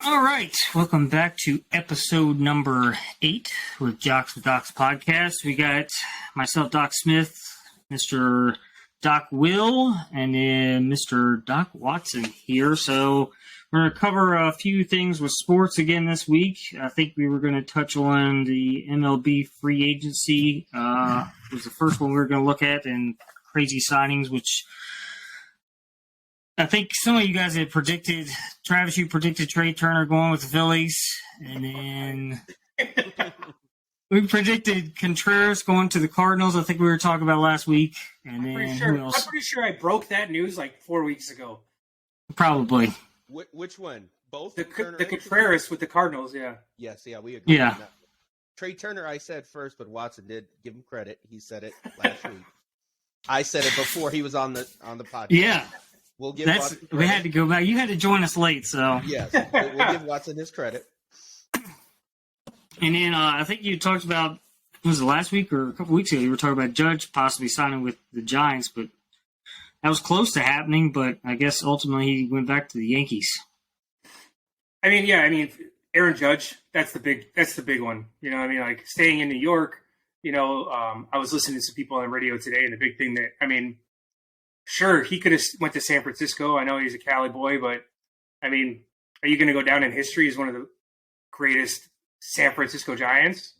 All right, welcome back to episode number 8 with Jocks with Docs podcast. We got myself, Doc Smith, Mr. Doc Will, and then Mr. Doc Watson here. So we're going to cover a few things with sports again this week. I think we were going to touch on the MLB free agency. Was the first one we were going to look at, and crazy signings, which I think some of you guys had predicted. Travis, you predicted Trey Turner going with the Phillies. And then we predicted Contreras going to the Cardinals. I think we were talking about last week. And I'm then pretty sure I broke that news like 4 weeks ago. Probably. Which one? Both? The Contreras with the Cardinals, yeah. Yes, yeah, we agree. Yeah. On that. Trey Turner, I said first, but Watson did give him credit. He said it last week. I said it before he was on the podcast. Yeah. We'll give Watson credit. We had to go back. You had to join us late, so. Yes, we'll give Watson his credit. And then I think you talked about, was it last week or a couple weeks ago, you were talking about Judge possibly signing with the Giants, but that was close to happening, but I guess ultimately he went back to the Yankees. Aaron Judge, that's the big one. You know, like staying in New York, I was listening to some people on the radio today, and the big thing that, sure, he could have went to San Francisco. I know he's a Cali boy, but, are you going to go down in history as one of the greatest San Francisco Giants?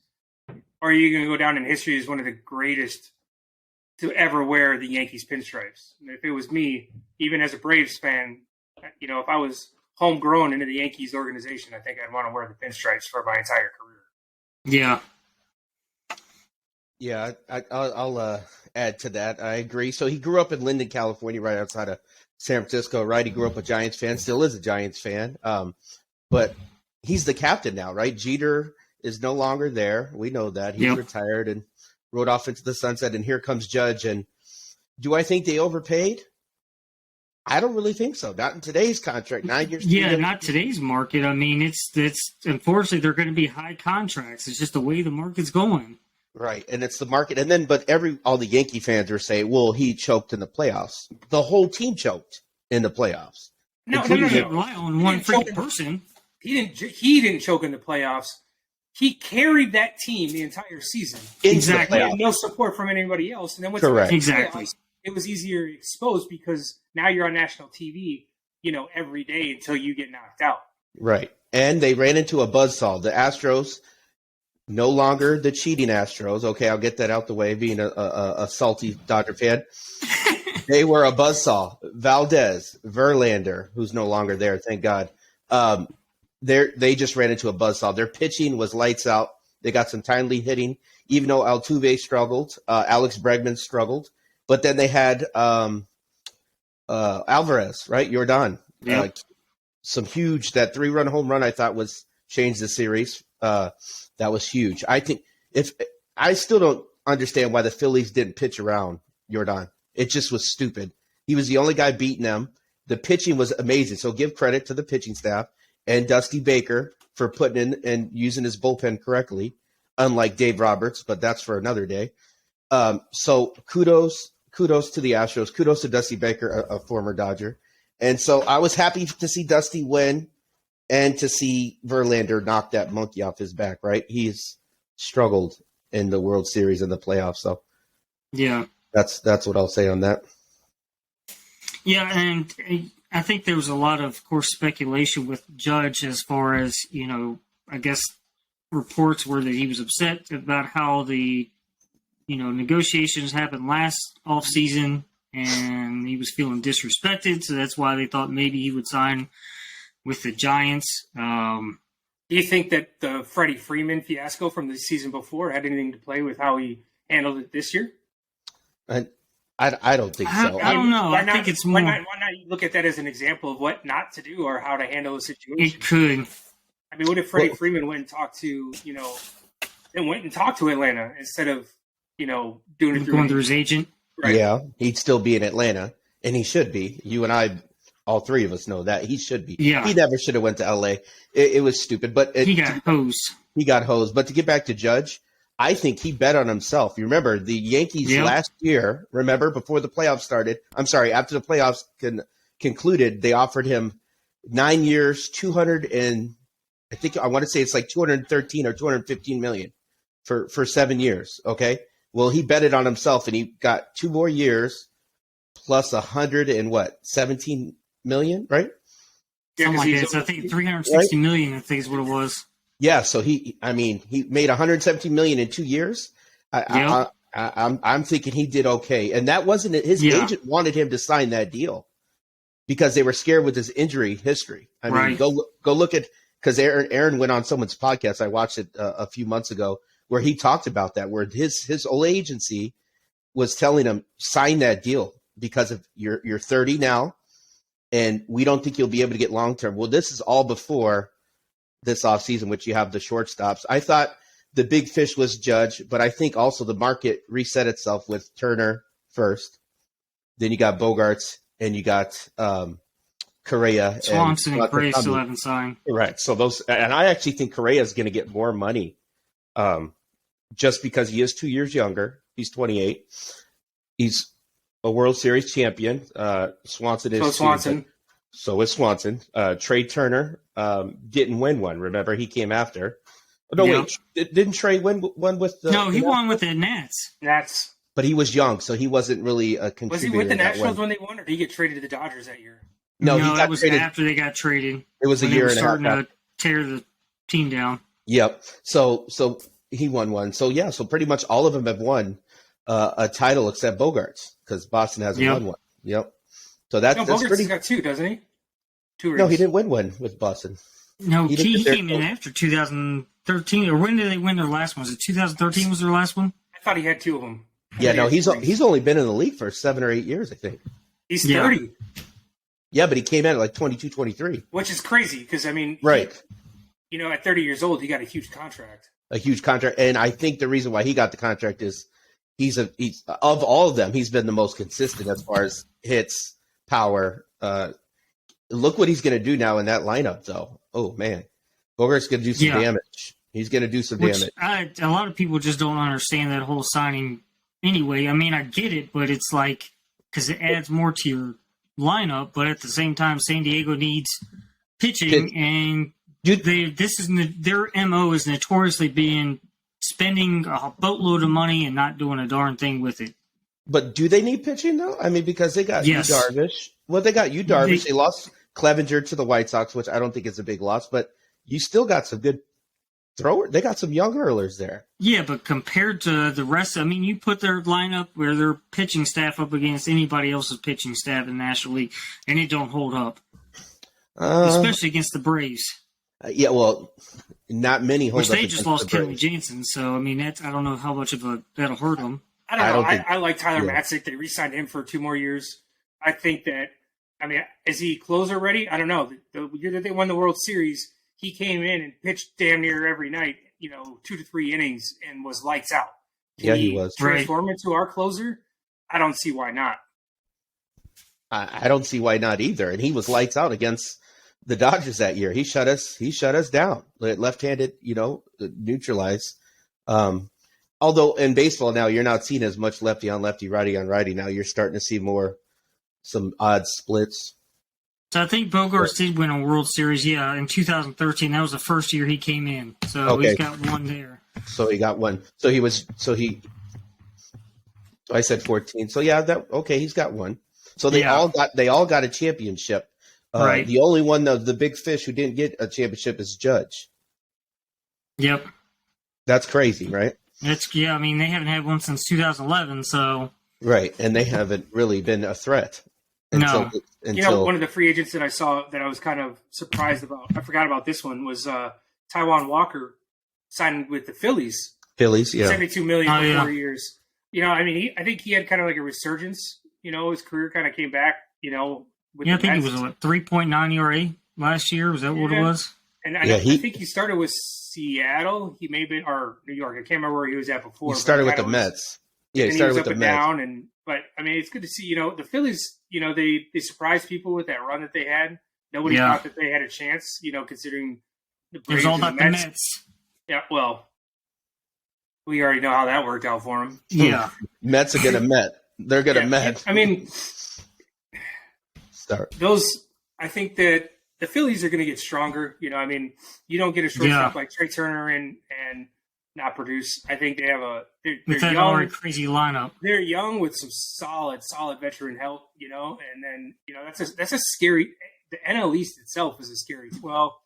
Or are you going to go down in history as one of the greatest to ever wear the Yankees pinstripes? And if it was me, even as a Braves fan, if I was homegrown into the Yankees organization, I think I'd want to wear the pinstripes for my entire career. Yeah. Yeah, I'll add to that. I agree. So he grew up in Linden, California, right outside of San Francisco, right? He grew up a Giants fan, still is a Giants fan. But he's the captain now, right? Jeter is no longer there. We know that. He's retired and rode off into the sunset, and here comes Judge. And do I think they overpaid? I don't really think so. Not in today's contract, 9 years. Yeah, not today's market. It's unfortunately they're going to be high contracts. It's just the way the market's going. Right, and it's the market. And then, but all the Yankee fans are saying, well, he choked in the playoffs. The whole team choked in the playoffs. No, you can't rely on one freaking person. He didn't choke in the playoffs. He carried that team the entire season. Exactly. He had no support from anybody else. And then Correct. Exactly. It was easier exposed because now you're on national TV, every day until you get knocked out. Right. And they ran into a buzzsaw. The Astros, no longer the cheating Astros. Okay, I'll get that out the way, being a salty Dodger fan. They were a buzzsaw. Valdez, Verlander, who's no longer there, thank God. They just ran into a buzzsaw. Their pitching was lights out. They got some timely hitting, even though Altuve struggled. Alex Bregman struggled. But then they had Alvarez, right? Jordan. Yeah. Some huge, that 3-run home run I thought changed the series. That was huge. I think I still don't understand why the Phillies didn't pitch around Jordan. It just was stupid. He was the only guy beating them. The pitching was amazing. So give credit to the pitching staff and Dusty Baker for putting in and using his bullpen correctly, unlike Dave Roberts, but that's for another day. So kudos to the Astros. Kudos to Dusty Baker, a former Dodger. And so I was happy to see Dusty win and to see Verlander knock that monkey off his back, right? He's struggled in the World Series and the playoffs. So yeah, that's what I'll say on that. Yeah, and I think there was a lot of course, speculation with Judge as far as, I guess reports were that he was upset about how the, negotiations happened last offseason, and he was feeling disrespected, so that's why they thought maybe he would sign with the Giants. Do you think that the Freddie Freeman fiasco from the season before had anything to play with how he handled it this year? I don't think so. I don't know. I think it's more. Why not look at that as an example of what not to do or how to handle a situation? It could. What if Freddie Freeman went and talked to, Atlanta instead of, doing it going through his agent? Right. Yeah, he'd still be in Atlanta, and he should be. You and I, all three of us know that. He should be. Yeah. He never should have went to L.A. It was stupid. But he got hosed. He got hosed. But to get back to Judge, I think he bet on himself. You remember the Yankees last year, before the playoffs started, after the playoffs concluded, they offered him 9 years, 200 and I think I want to say it's like 213 or 215 million for 7 years. Okay. Well, he betted on himself and he got 2 more years plus 100 and what, 17 million, right? Yeah, Something like that. So I think 360 million, I think is what it was. Yeah. So he made 117 million in 2 years. I'm thinking he did okay. And that wasn't his agent wanted him to sign that deal because they were scared with his injury history. I mean, go look at, because Aaron went on someone's podcast. I watched it a few months ago where he talked about that, where his old agency was telling him, sign that deal because of you're 30 now, and we don't think you'll be able to get long term. Well, this is all before this offseason, which you have the shortstops. I thought the big fish was Judge, but I think also the market reset itself with Turner first. Then you got Bogarts, and you got Correa. Swanson and Correa still haven't signed. Right. So those, and I actually think Correa is going to get more money just because he is 2 years younger. He's 28. He's a World Series champion. Swanson is. So is Swanson. Trey Turner didn't win one. Remember, he came after. No, wait. Didn't Trey win one with the? No, he won with the Nats. But he was young, so he wasn't really a contributor. Was he with the Nationals when they won, or did he get traded to the Dodgers that year? No, he got it was traded after they got traded. It was a year and a half. Starting to tear the team down. Yep. So he won one. So yeah. So pretty much all of them have won a title except Bogarts because Boston hasn't won one. Yep. So that's Bogarts pretty. Got 2, doesn't he? 2 rings. No, he didn't win one with Boston. No, he came in after 2013. Or when did they win their last one? Was it 2013? Was their last one? I thought he had 2 of them. Yeah, no, he's only been in the league for 7 or 8 years, I think. He's 30. Yeah, but he came in at like 22, 23. Which is crazy because, I mean, right. At 30 years old, he got a huge contract. A huge contract. And I think the reason why he got the contract is he's of all of them, he's been the most consistent as far as hits, power. Look what he's going to do now in that lineup, though. Oh, man. Bogart's going to do some damage. He's going to do some damage. A lot of people just don't understand that whole signing anyway. I mean, I get it, but it's like because it adds more to your lineup, but at the same time, San Diego needs pitching, and their MO is notoriously being spending a boatload of money and not doing a darn thing with it. But do they need pitching though? I mean, because they got Yu Darvish. Well, they got Yu Darvish. They lost Clevenger to the White Sox, which I don't think is a big loss, but you still got some good thrower. They got some young hurlers there. Yeah, but compared to the rest, I mean, you put their lineup where their pitching staff up against anybody else's pitching staff in the National League, and it don't hold up, especially against the Braves. Yeah, well, not many hold up. Which they just lost Kenley Jansen, so I mean, I don't know how much of that'll hurt them. I don't know. I like Tyler Matzik. They re-signed him for 2 more years. I think that. I mean, is he closer ready? I don't know. The year that they won the World Series, he came in and pitched damn near every night, 2 to 3 innings and was lights out. Can he was. Transform into our closer? I don't see why not. I don't see why not either. And he was lights out against the Dodgers that year. He shut us down. Left-handed, neutralize. Although in baseball now, you're not seeing as much lefty on lefty, righty on righty. Now you're starting to see some odd splits. So I think Bogarts did win a World Series, in 2013. That was the first year he came in. So he's got one there. So he got one. So I said 14. So he's got one. So they all got a championship. Right. The only one of the big fish who didn't get a championship is Judge. Yep. That's crazy, right? I mean, they haven't had one since 2011, so. Right, and they haven't really been a threat. Until one of the free agents that I saw that I was kind of surprised about, I forgot about this one, was Taijuan Walker signed with the Phillies. Phillies, yeah. $72 million for 4 years. I think he had kind of like a resurgence. His career kind of came back, with I think he was 3.9 ERA last year. Was that what it was? And I think he started with Seattle. He may have been, or New York. I can't remember where he was at before. He started with the Mets. Yeah, he started with the Mets. Down, but I mean, it's good to see. The Phillies. They surprised people with that run that they had. Nobody thought that they had a chance. Considering the Braves. It was all about the Mets. Yeah, well, we already know how that worked out for them. Yeah, Mets are gonna Met. They're gonna Met. I mean, those. I think that the Phillies are going to get stronger. You know, I mean, you don't get a shortstop like Trey Turner and not produce. I think they have with that young, already crazy lineup. They're young with some solid veteran help. You know, and then that's a scary. The NL East itself is a scary. Well,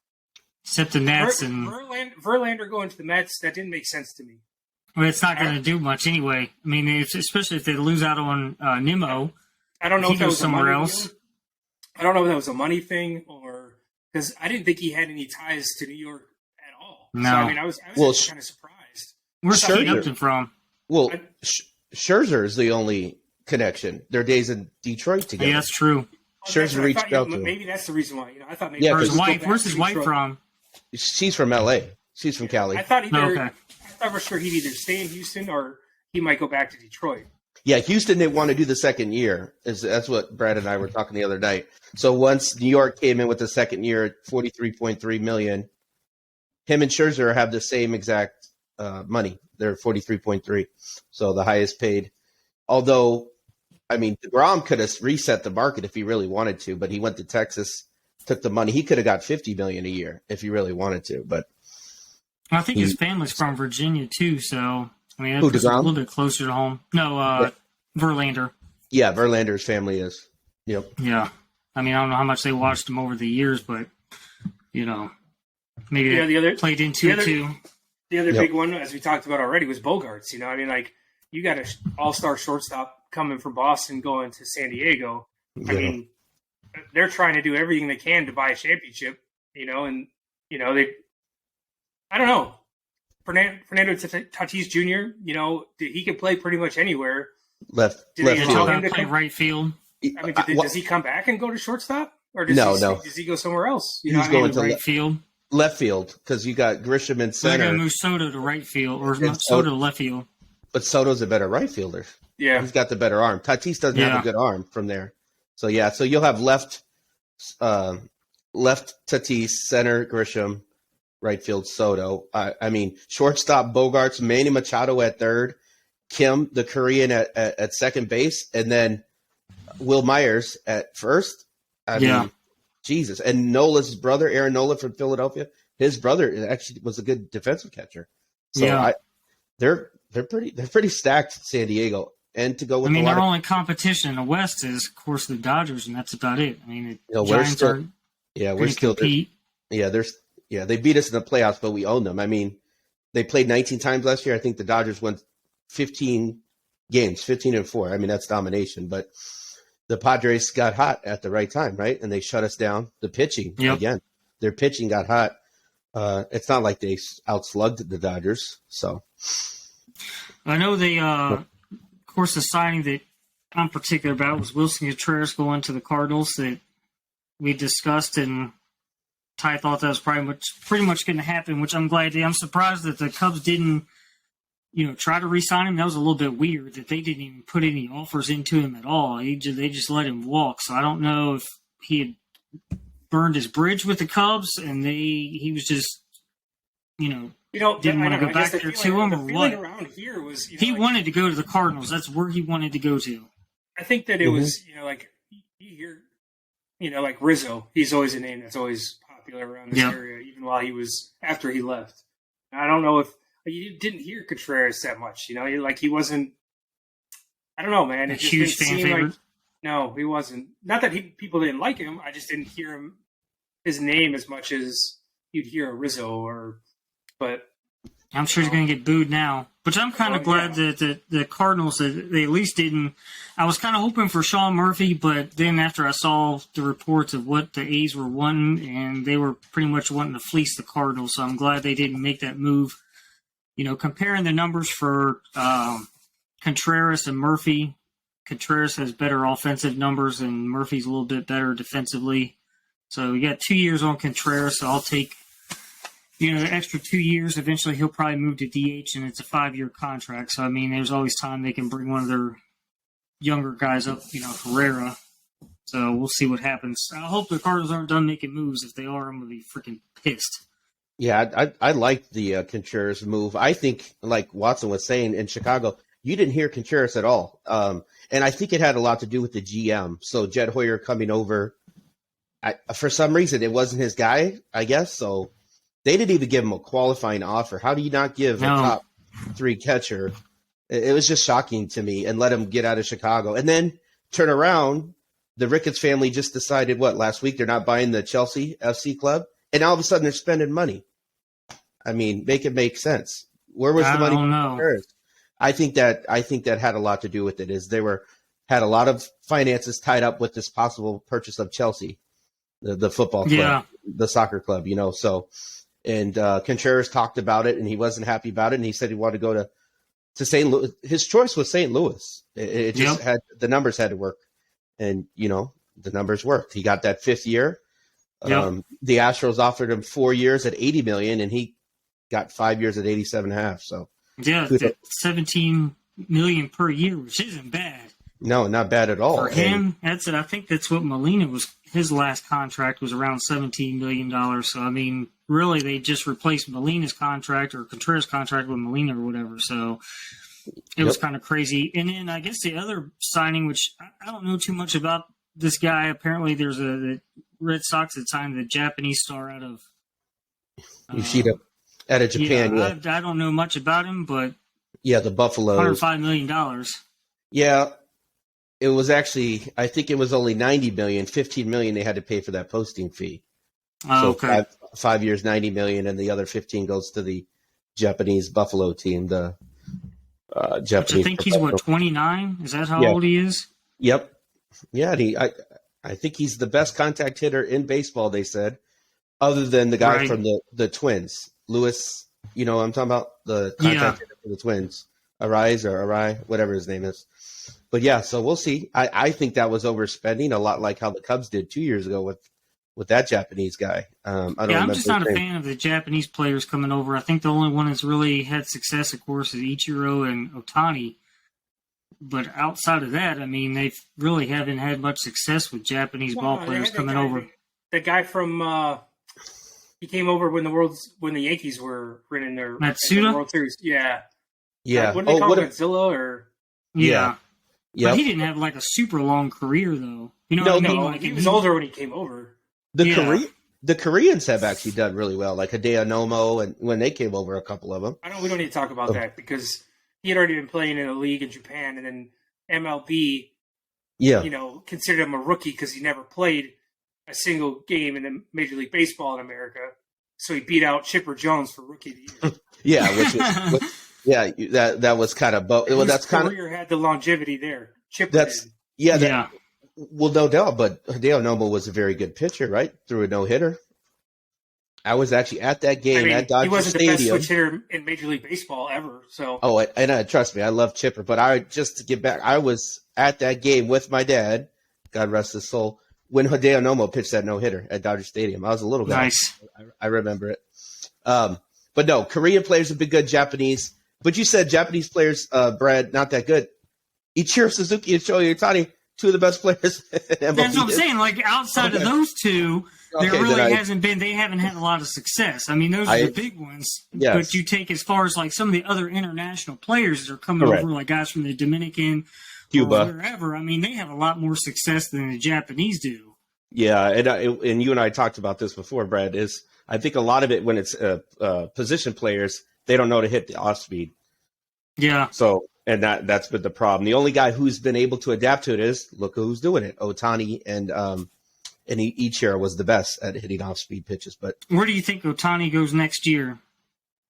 except the Nets and Verlander going to the Mets, that didn't make sense to me. Well, it's not going to do much anyway. I mean, especially if they lose out on Nimmo. I don't know if that was somewhere else. I don't know if that was a money thing or because I didn't think he had any ties to New York at all. No, so, I mean, I was kind of surprised. Where's Pete Upton from? Well, Scherzer is the only connection. Their days in Detroit together. Yeah, that's true. Scherzer reached out to him. Maybe that's the reason why. I thought maybe where's his wife from? She's from L.A. She's from Cali. I thought I thought for sure he'd either stay in Houston or he might go back to Detroit. Yeah, Houston didn't want to do the second year. That's what Brad and I were talking the other night. So once New York came in with the second year at $43.3 million, him and Scherzer have the same exact money. They're $43.3, so the highest paid. Although, I mean, DeGrom could have reset the market if he really wanted to, but he went to Texas, took the money. He could have got $50 million a year if he really wanted to. But I think his family's from Virginia too, so. I mean, that's a little bit closer to home. No, Verlander. Yeah, Verlander's family is. Yep. Yeah. I mean, I don't know how much they watched him over the years, but, maybe they played into it too. The other big one, as we talked about already, was Bogarts. You know, I mean, like, you got an all-star shortstop coming from Boston going to San Diego. I mean, they're trying to do everything they can to buy a championship, and, I don't know. Fernando Tatis Jr., he can play pretty much anywhere. Left field. Play right field. I mean, does he come back and go to shortstop? Or does he go somewhere else? He's going to right field. Left field, because you got Grisham in center. They're going to move Soto to right field, or Soto to left field. But Soto's a better right fielder. Yeah. He's got the better arm. Tatis doesn't have a good arm from there. So you'll have left Tatis, center Grisham, right field Soto. I mean, shortstop Bogarts, Manny Machado at third, Kim, the Korean at second base, and then Will Myers at first. I mean, Jesus. And Nola's brother, Aaron Nola from Philadelphia, his brother actually was a good defensive catcher. So they're pretty stacked, San Diego. And to go with their only competition in the West is, of course, the Dodgers, and that's about it. I mean, the Giants we're still compete. They beat us in the playoffs, but we own them. I mean, they played 19 times last year. I think the Dodgers won 15 games, 15-4. I mean, that's domination. But the Padres got hot at the right time, right? And they shut us down. The pitching, again, their pitching got hot. It's not like they outslugged the Dodgers. So I know they, of course, the signing that I'm particular about was Wilson Contreras going to the Cardinals that we discussed, and Ty thought that was pretty much going to happen, which I'm glad. I'm surprised that the Cubs didn't, try to re-sign him. That was a little bit weird that they didn't even put any offers into him at all. They just let him walk. So I don't know if he had burned his bridge with the Cubs and he was just, didn't want to go back there to him or what. Around here was, he wanted to go to the Cardinals. That's where he wanted to go to. I think that it was, like you hear, like Rizzo. He's always a name that's always popular around this area, even while after he left. I don't know if you didn't hear Contreras that much, like he wasn't. I don't know, man. It just huge didn't fan seem favorite. like. No, he wasn't. Not that people didn't like him. I just didn't hear his name as much as you'd hear a Rizzo but. I'm sure he's going to get booed now. But I'm kind of glad that the Cardinals, that they at least didn't. I was kind of hoping for Sean Murphy, but then after I saw the reports of what the A's were wanting, and they were pretty much wanting to fleece the Cardinals, so I'm glad they didn't make that move. Comparing the numbers for Contreras and Murphy, Contreras has better offensive numbers, and Murphy's a little bit better defensively. So we got 2 years on Contreras, so I'll take the extra 2 years. Eventually he'll probably move to DH, and it's a 5-year contract. So, I mean, there's always time they can bring one of their younger guys up, Herrera. So we'll see what happens. I hope the Cardinals aren't done making moves. If they are, I'm going to be freaking pissed. Yeah, I like the Contreras move. I think, like Watson was saying, in Chicago, you didn't hear Contreras at all. And I think it had a lot to do with the GM. So Jed Hoyer coming over for some reason, it wasn't his guy, I guess. So they didn't even give him a qualifying offer. How do you not give a top 3 catcher? It was just shocking to me, and let him get out of Chicago. And then turn around, the Ricketts family just decided, last week they're not buying the Chelsea FC club, and all of a sudden they're spending money. I mean, make it make sense. Where was the money? I don't know. I think that had a lot to do with it. Is they had a lot of finances tied up with this possible purchase of Chelsea, the football club, the soccer club. So, and Contreras talked about it, and he wasn't happy about it, and he said he wanted to go to St. Louis. His choice was St. Louis. It just had the numbers had to work, and the numbers worked. He got that 5th year. The Astros offered him 4 years at $80 million, and he got 5 years at 87.5. So $17 million per year, which isn't bad. No, not bad at all. For him, that's it. I think that's what Molina was. His last contract was around $17 million. So I mean, really, they just replaced Molina's contract or Contreras' contract with Molina or whatever. So it was kind of crazy. And then I guess the other signing, which I don't know too much about this guy. Apparently, there's the Red Sox that signed the Japanese star out of Yoshida out of Japan. I don't know much about him, but the Buffalo $105 million. Yeah. It was actually, I think it was only $90 million, $15 million they had to pay for that posting fee. Oh, okay. 5 years, $90 million, and the other 15 goes to the Japanese Buffalo team. The Japanese. Which I think he's 29. Is that how old he is? Yep. Yeah, I think he's the best contact hitter in baseball. They said, other than the guy from the Twins, Lewis. You know what I'm talking about, the contact hitter for the Twins, Arai, whatever his name is. But so we'll see. I think that was overspending, a lot like how the Cubs did 2 years ago with that Japanese guy. I'm just not a fan of the Japanese players coming over. I think the only one that's really had success, of course, is Ichiro and Ohtani. But outside of that, I mean, they really haven't had much success with Japanese ball players coming over. The guy from he came over when the Yankees were winning their Matsuda? World Series. Yeah. What do they call him, Godzilla or? Yeah. But he didn't have like a super long career, though. You know what I mean? Like, he was older when he came over. The Koreans have actually done really well, like Hideo Nomo, and when they came over, a couple of them. We don't need to talk about that because he had already been playing in a league in Japan, and then MLB, considered him a rookie because he never played a single game in the Major League Baseball in America. So he beat out Chipper Jones for Rookie of the Year. That was kind of that's kind of career had the longevity there. Chipper did. Well, no doubt, but Hideo Nomo was a very good pitcher, right? Threw a no-hitter. I was actually at that game at Dodger Stadium. He wasn't the best switch hitter in Major League Baseball ever. So. Oh, and trust me, I love Chipper. But just to get back, I was at that game with my dad, God rest his soul, when Hideo Nomo pitched that no-hitter at Dodger Stadium. I was a little guy. Nice. I remember it. But no, Korean players have been good, Japanese. But you said Japanese players, Brad, not that good. Ichiro Suzuki and Shohei Ohtani, two of the best players in MLB. That's what I'm saying. Like, outside of those two, there really hasn't been – they haven't had a lot of success. I mean, those are the big ones. Yes. But you take as far as, like, some of the other international players that are coming over, like guys from the Dominican – Cuba, or wherever. I mean, they have a lot more success than the Japanese do. Yeah, and you and I talked about this before, Brad. Is I think a lot of it when it's position players, they don't know to hit the off speed. Yeah. So and that's been the problem. The only guy who's been able to adapt to it is look who's doing it. Ohtani and Ichiro was the best at hitting off speed pitches. But where do you think Ohtani goes next year?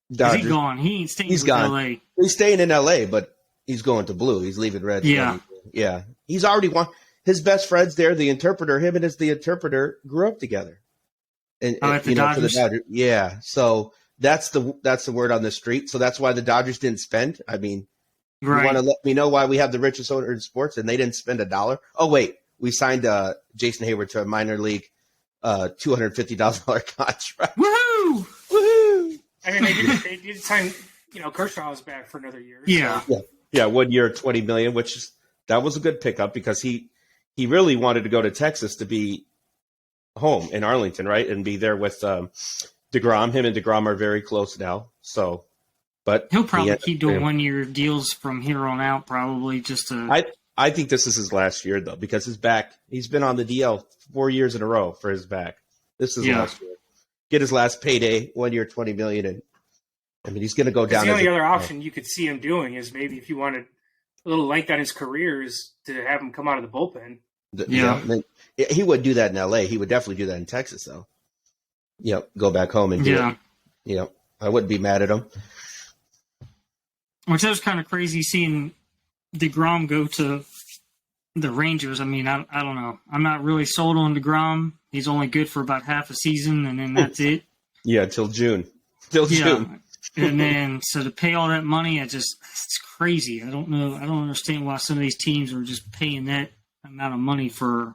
Is he gone? He ain't staying with LA. He's staying in LA, but he's going to blue. He's leaving red. Yeah. He's already won. His best friend's there. The interpreter, him and the interpreter grew up together. And at the Dodgers? For the Dodgers. Yeah. So that's the word on the street. So that's why the Dodgers didn't spend. I mean, you want to let me know why we have the richest owner in sports and they didn't spend $1? Oh wait, we signed Jason Hayward to a minor league $250,000 contract. Woohoo! Woohoo! I mean, they did sign. Kershaw was back for another year. Yeah. So. Yeah, 1 year, $20 million, that was a good pickup because he really wanted to go to Texas to be home in Arlington, right, and be there with DeGrom. Him and DeGrom are very close now. So, but he'll probably keep doing 1 year deals from here on out, probably just to. I think this is his last year, though, because his back, he's been on the DL 4 years in a row for his back. This is last year. Get his last payday, 1 year, $20 million. And I mean, he's going to go down. The only other option you could see him doing is maybe if you wanted a little length on his career is to have him come out of the bullpen. He would do that in LA. He would definitely do that in Texas, though. Go back home and do it. I wouldn't be mad at him. Which was kind of crazy seeing DeGrom go to the Rangers. I mean, I don't know. I'm not really sold on DeGrom. He's only good for about half a season, and then that's it. Yeah, till June. June. And then, so to pay all that money, it's crazy. I don't know. I don't understand why some of these teams are just paying that amount of money for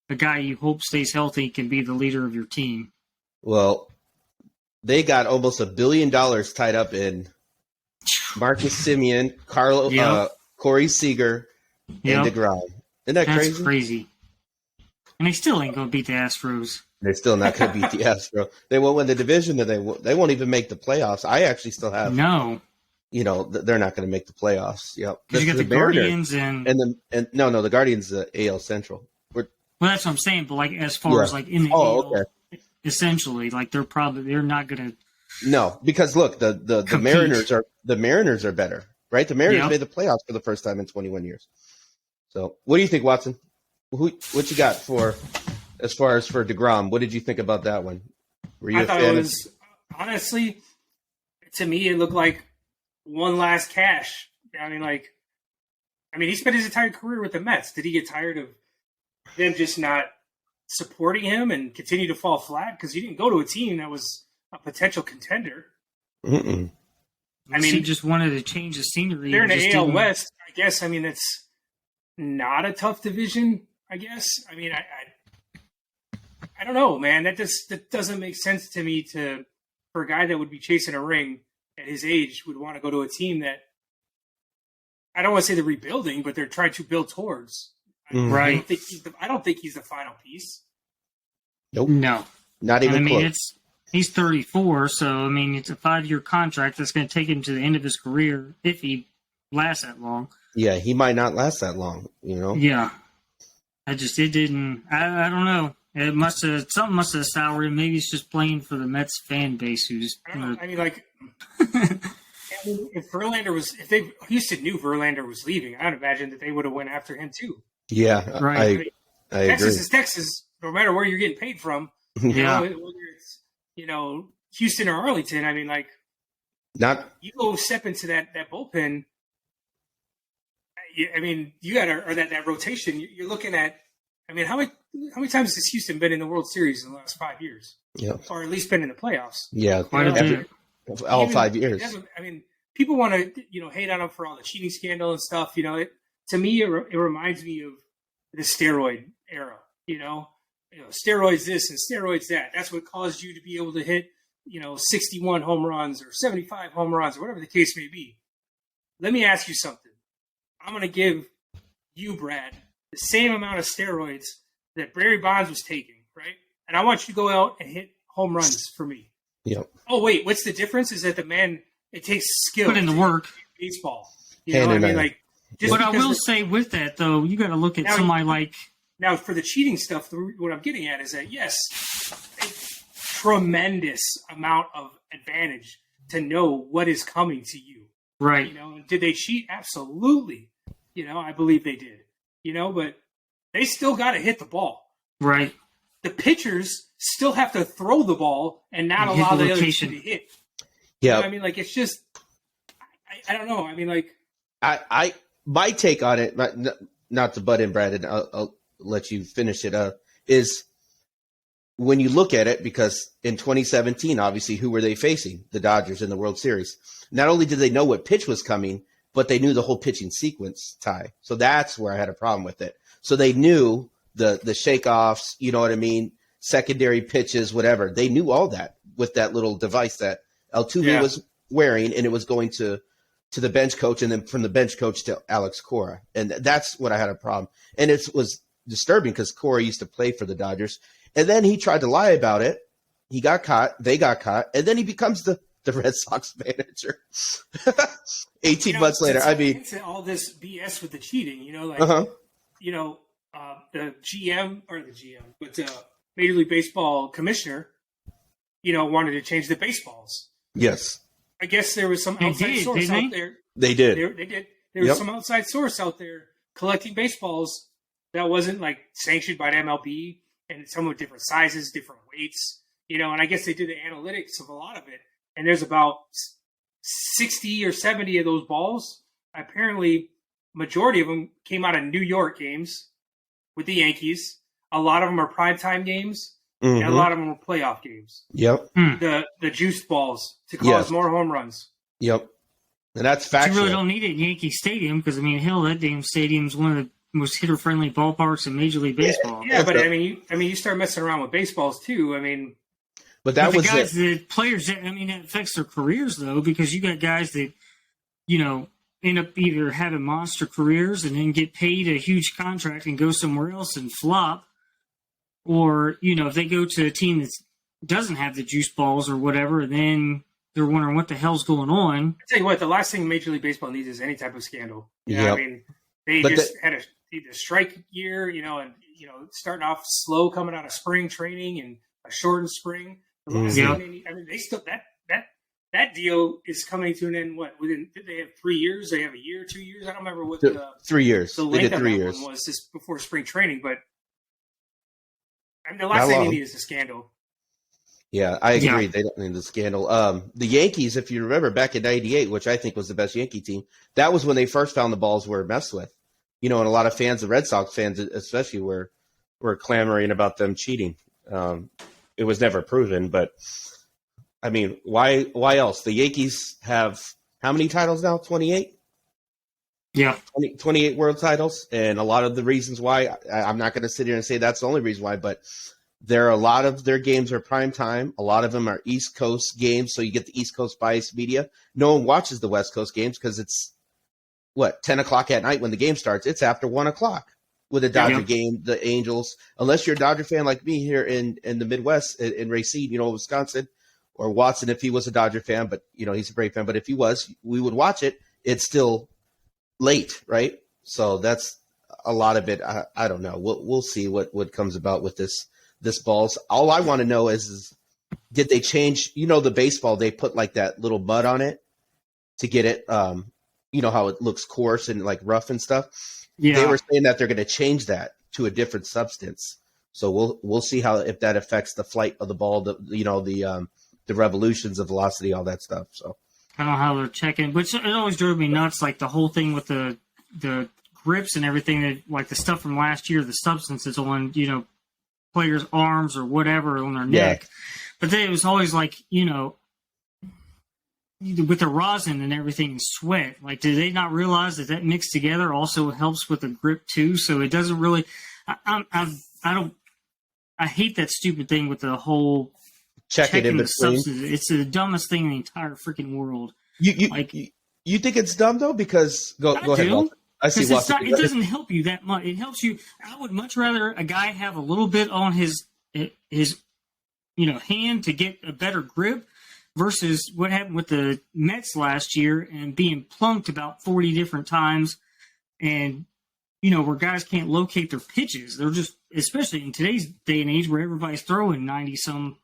a guy you hope stays healthy, can be the leader of your team. Well, they got almost $1 billion tied up in Marcus Semien, Corey Seager, and DeGrom. Isn't that crazy? That's crazy. And they still ain't going to beat the Astros. They're still not going to beat the Astros. They won't win the division, and they won't even make the playoffs. I actually still have they're not going to make the playoffs. Yep. Because you got the Guardians and the Guardians, the AL Central. Well, that's what I'm saying. But like as far as like in the AL, essentially, like they're not going to. No, because look, the Mariners are better, right? The Mariners made the playoffs for the first time in 21 years. So, what do you think, Watson? What you got as far as for DeGrom? What did you think about that one? Were you I thought it was honestly, to me, it looked like one last cash. I mean, he spent his entire career with the Mets. Did he get tired of them just not supporting him and continue to fall flat? Because he didn't go to a team that was a potential contender. Mm-mm. I mean, he just wanted to change the scenery. They're in the AL West, I guess. I mean, it's not a tough division, I guess. I mean, I don't know, man. That doesn't make sense to me. For a guy that would be chasing a ring at his age would want to go to a team that I don't want to say they're rebuilding, but they're trying to build towards. Right. I don't think he's the final piece. Nope. No. Not even close. He's 34, so I mean it's a 5-year contract that's going to take him to the end of his career if he lasts that long. Yeah, he might not last that long. Yeah. I don't know. It something must have soured him. Maybe he's just playing for the Mets fan base who's. I don't know. I mean, like, if Houston knew Verlander was leaving, I'd imagine that they would have went after him too. Yeah, right. I agree. Texas is Texas, no matter where you're getting paid from. Yeah. Whether it's Houston or Arlington. I mean, like, you go step into that bullpen. I mean, you got that rotation. You're looking at. I mean, how many times has Houston been in the World Series in the last 5 years? Yeah, or at least been in the playoffs. Yeah, quite a bit. All 5 years. I mean, people want to hate on him for all the cheating scandal and stuff. To me, it reminds me of the steroid era. Steroids this and steroids that. That's what caused you to be able to hit 61 home runs or 75 home runs or whatever the case may be. Let me ask you something. I'm going to give you, Brad, the same amount of steroids that Barry Bonds was taking, right? And I want you to go out and hit home runs for me. Yep. Oh, wait, what's the difference? Is that it takes skill. Put in the work. Baseball. But I will say with that, though, you got to look at somebody like. Now, for the cheating stuff, what I'm getting at is that, yes, a tremendous amount of advantage to know what is coming to you. Right. Did they cheat? Absolutely. I believe they did. But they still got to hit the ball. Right. The pitchers still have to throw the ball and not allow the other team to hit. Yeah. I mean, like, it's just, I don't know. I mean, like. My take on it, not to butt in, Brad, and I'll let you finish it up, is when you look at it, because in 2017, obviously, who were they facing? The Dodgers in the World Series. Not only did they know what pitch was coming, but they knew the whole pitching sequence, Ty. So that's where I had a problem with it. So they knew the shake-offs, you know what I mean, secondary pitches, whatever. They knew all that with that little device that Altuve was wearing, and it was going to the bench coach, and then from the bench coach to Alex Cora. And that's what I had a problem. And it was disturbing because Cora used to play for the Dodgers. And then he tried to lie about it. He got caught. They got caught. And then he becomes the the Red Sox manager. 18 You know, months later, I mean, into all this BS with the cheating, you know, like uh-huh. you know, the but Major League Baseball commissioner, you know, wanted to change the baseballs. Yes, I guess there was some They outside did, source didn't out they? there. they did. They did. There was Yep. some outside source out there collecting baseballs that wasn't like sanctioned by the MLB, and some with different sizes, different weights, you know. And I guess they did the analytics of a lot of it, and there's about 60 or 70 of those balls. Apparently, majority of them came out of New York games with the Yankees. A lot of them are primetime games, and a Mhm. lot of them are playoff games. Yep, The juiced balls to cause Yes. more home runs. yep, and that's You factual. really don't need it in Yankee Stadium because, I mean, hell, that damn stadium's one of the most hitter-friendly ballparks in Major League Baseball. Yeah, but I mean, you start messing around with baseballs too. I mean, But that But was the guys, it. the players, I mean, that affects their careers, though, because you got guys that, you know, end up either having monster careers and then get paid a huge contract and go somewhere else and flop. Or, you know, if they go to a team that doesn't have the juice balls or whatever, then they're wondering what the hell's going on. I tell you what, the last thing Major League Baseball needs is any type of scandal. You know, Yep. I mean, they But just had a strike year, you know, and you know, starting off slow coming out of spring training and a shortened spring. The last Mhm. thing they need, I mean, they still that deal is coming to an end. What within? Did they have 3 years? They have a year, 2 years? I don't remember what the 3 years. the They length did of 3 that years. one was just before spring training. But I mean, the Not last thing long. they need is a scandal. Yeah, I agree. Yeah. They don't need the scandal. The Yankees, if you remember back in '98, which I think was the best Yankee team, that was when they first found the balls were messed with. You know, and a lot of fans, the Red Sox fans especially, were clamoring about them cheating. It was never proven, but I mean, why else? The Yankees have how many titles now? 28? Yeah. 28 world titles, and a lot of the reasons why, I'm not going to sit here and say that's the only reason why, but there are a lot of their games are prime time. A lot of them are East Coast games, so you get the East Coast biased media. No one watches the West Coast games because it's, 10 o'clock at night when the game starts. It's after 1 o'clock with a Dodger Yeah. game, the Angels. Unless you're a Dodger fan like me here in the Midwest, in Racine, Wisconsin, or Watson if he was a Dodger fan, but, he's a Brave fan. But if he was, we would watch it. It's still late, right? So that's a lot of it. I don't know. We'll see what comes about with this balls. All I want to know is did they change? The baseball, they put like that little mud on it to get it. How it looks coarse and like rough and stuff. Yeah. They were saying that they're going to change that to a different substance. So we'll see if that affects the flight of the ball, the revolutions of velocity, all that stuff. So I don't know how they're checking, but it always drove me nuts, like the whole thing with the grips and everything, that like the stuff from last year, the substances on, players' arms or whatever on their neck. But then it was always like, with the rosin and everything and sweat, like, did they not realize that mixed together also helps with the grip too? So it doesn't really, I hate that stupid thing with the whole check it in the between. substances. It's the dumbest thing in the entire freaking world. You think it's dumb though? Because go ahead, do. Walter. I see Walter. It doesn't help you that much. It helps you. I would much rather a guy have a little bit on his hand to get a better grip versus what happened with the Mets last year and being plunked about 40 different times, and where guys can't locate their pitches. They're just, especially in today's day and age where everybody's throwing 99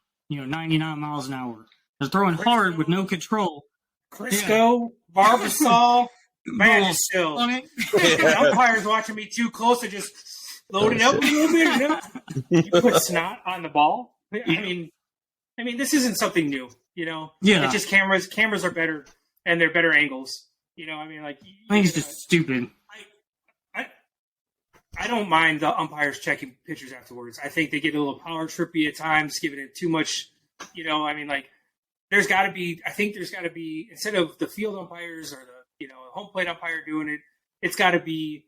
miles an hour. They're throwing hard with no control. Crisco, Barbasol, man, it's still. The umpire's watching me too close to just load it up a little bit. You put snot on the ball. I mean, this isn't something new. Yeah. It's just cameras are better and they're better angles. I think it's just stupid. I don't mind the umpires checking pitchers afterwards. I think they get a little power trippy at times, giving it too much. There's got to be, instead of the field umpires or the home plate umpire doing it, it's got to be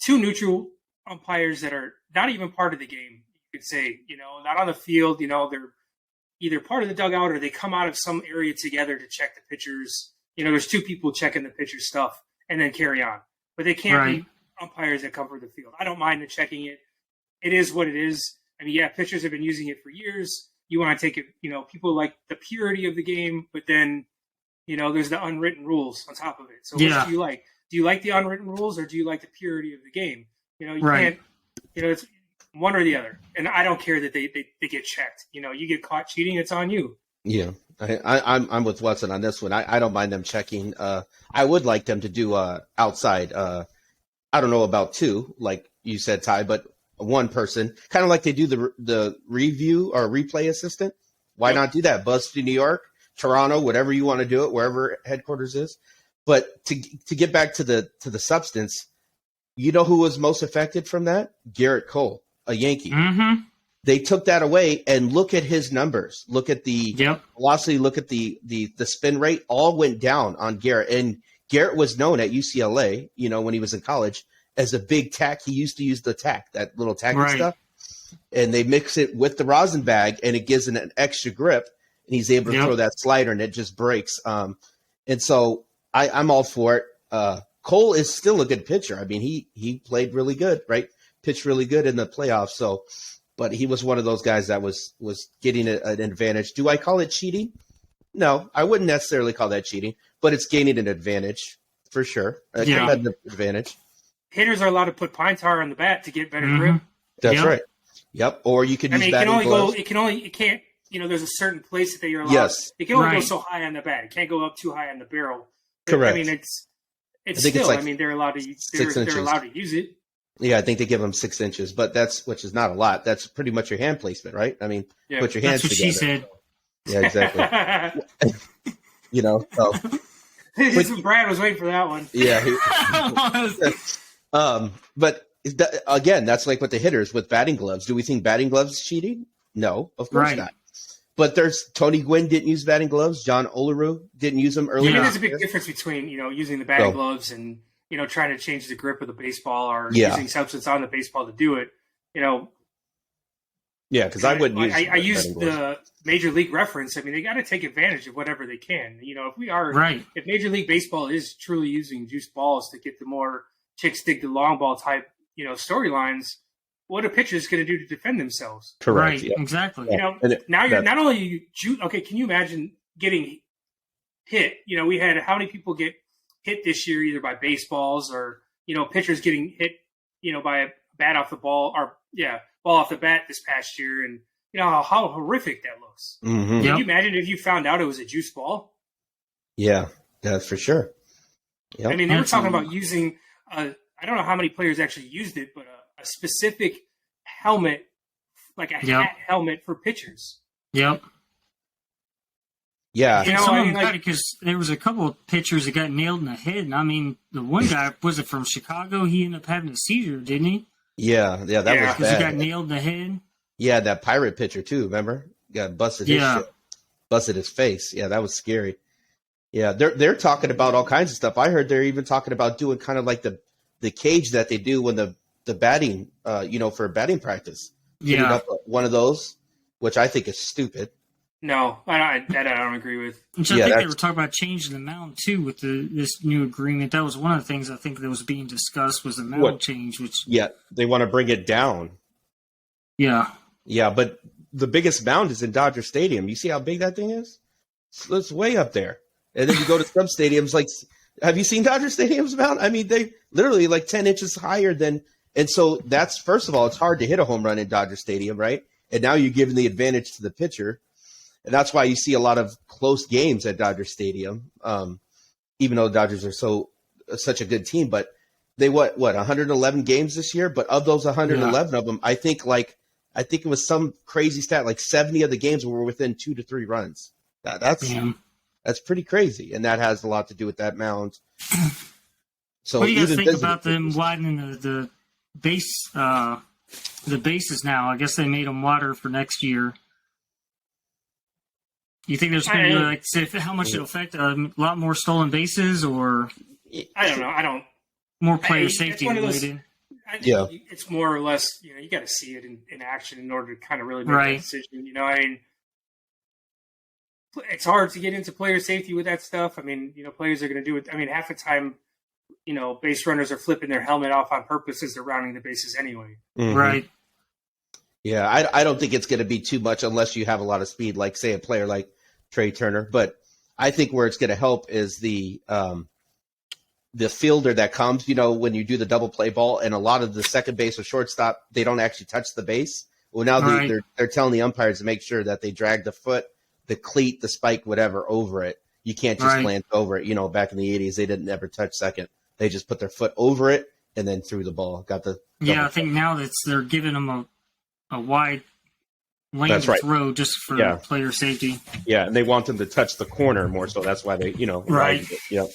two neutral umpires that are not even part of the game. You could say, not on the field. They're either part of the dugout or they come out of some area together to check the pitchers. There's two people checking the pitcher's stuff and then carry on. But they can't be umpires that come from the field. I don't mind the checking it. It is what it is. I mean, yeah, pitchers have been using it for years. you want to take it. People like the purity of the game, but then there's the unwritten rules on top of it. So which do you like? Do you like the unwritten rules, or do you like the purity of the game? You can't. It's one or the other. And I don't care that they get checked. You get caught cheating, it's on you. Yeah, I'm with Watson on this one. I don't mind them checking. I would like them to do outside. I don't know about two, like you said, Ty, but one person, kind of like they do the review or replay assistant. Why not do that? BuzzFeed New York, Toronto, whatever you want to do it, wherever headquarters is. But to get back to the substance, you know who was most affected from that? Garrett Cole, a Yankee. Mm-hmm. They took that away, and look at his numbers. Look at the velocity. Look at the spin rate. All went down on Garrett. And Garrett was known at UCLA, when he was in college, as a big tack. He used to use the tack, that little tacky stuff. And they mix it with the rosin bag, and it gives it an extra grip. And he's able to throw that slider, and it just breaks. And so I'm all for it. Cole is still a good pitcher. I mean, he played really good, right? Pitched really good in the playoffs. So, but he was one of those guys that was getting an advantage. Do I call it cheating? No, I wouldn't necessarily call that cheating, but it's gaining an advantage for sure. A competitive advantage. Hitters are allowed to put pine tar on the bat to get better grip. That's right. Yep. Or you could use batting gloves. It can't. There's a certain place that you're allowed. Yes. It can only go so high on the bat. It can't go up too high on the barrel. Correct. I mean, they're allowed to. They're allowed to use it. Yeah, I think they give them 6 inches, but which is not a lot. That's pretty much your hand placement, right? I mean, put your hands together. That's what she said. Yeah, exactly. So. Brad was waiting for that one. Yeah. But again, that's like with the hitters with batting gloves. Do we think batting gloves is cheating? No, of course not. But there's Tony Gwynn didn't use batting gloves. John Olerud didn't use them earlier. There's a big difference between using the batting gloves and trying to change the grip of the baseball or using substance on the baseball to do it. Yeah, because I wouldn't use. I use the Major League reference. I mean, they got to take advantage of whatever they can. If Major League Baseball is truly using juice balls to get the more chicks dig the long ball type, storylines, what are pitchers going to do to defend themselves? Correct. Right. Exactly. Now you're not only okay. Can you imagine getting hit? We had how many people get hit this year either by baseballs or pitchers getting hit by a bat off the ball or ball off the bat this past year, and how horrific that looks. Mm-hmm. Can you imagine if you found out it was a juice ball? Yeah, that's for sure. Yep. I mean, they were talking about using I don't know how many players actually used it, but a specific helmet, like a hat helmet for pitchers. Yep. Yeah. Because there was a couple of pitchers that got nailed in the head. And I mean, the one guy, was it from Chicago? He ended up having a seizure, didn't he? Yeah, that was bad. Because he got nailed in the head. Yeah, that Pirate pitcher too, remember? Got busted his face. Yeah, that was scary. Yeah, they're talking about all kinds of stuff. I heard they're even talking about doing kind of like the cage that they do when the batting, for batting practice. Putting up one of those, which I think is stupid. No, I don't agree with. So I think they were talking about changing the mound too with this new agreement. That was one of the things I think that was being discussed was the mound change. They want to bring it down. Yeah. Yeah, but the biggest mound is in Dodger Stadium. You see how big that thing is? It's way up there. And then you go to some stadiums like, have you seen Dodger Stadium's mound? I mean, they literally like 10 inches higher than, and so that's, first of all, it's hard to hit a home run in Dodger Stadium, right? And now you're giving the advantage to the pitcher. And that's why you see a lot of close games at Dodger Stadium, even though the Dodgers are such a good team. But they 111 games this year. But of those 111 of them, I think it was some crazy stat, like 70 of the games were within 2 to 3 runs. That's pretty crazy, and that has a lot to do with that mound. So what do you guys think about them widening the base, the bases now? I guess they made them wider for next year. You think there's going to be how much it'll affect a lot more stolen bases, or I don't know. I don't more player safety related. It's more or less. You got to see it in action in order to kind of really make that decision. I mean, it's hard to get into player safety with that stuff. I mean, players are going to do it. I mean, half the time, base runners are flipping their helmet off on purpose as they're rounding the bases anyway. Mm-hmm. Right. Yeah, I don't think it's going to be too much unless you have a lot of speed, like, say, a player like Trey Turner. But I think where it's going to help is the fielder that comes, when you do the double play ball, and a lot of the second base or shortstop, they don't actually touch the base. Well, now Right. they're telling the umpires to make sure that they drag the foot, the cleat, the spike, whatever, over it. You can't just Right. glance over it. Back in the 80s, they didn't ever touch second. They just put their foot over it and then threw the ball. Got the Yeah, I think now they're giving them a wide lane That's to right. throw just for Yeah. player safety, Yeah, and they want them to touch the corner more, so that's why they, Right. Yeah,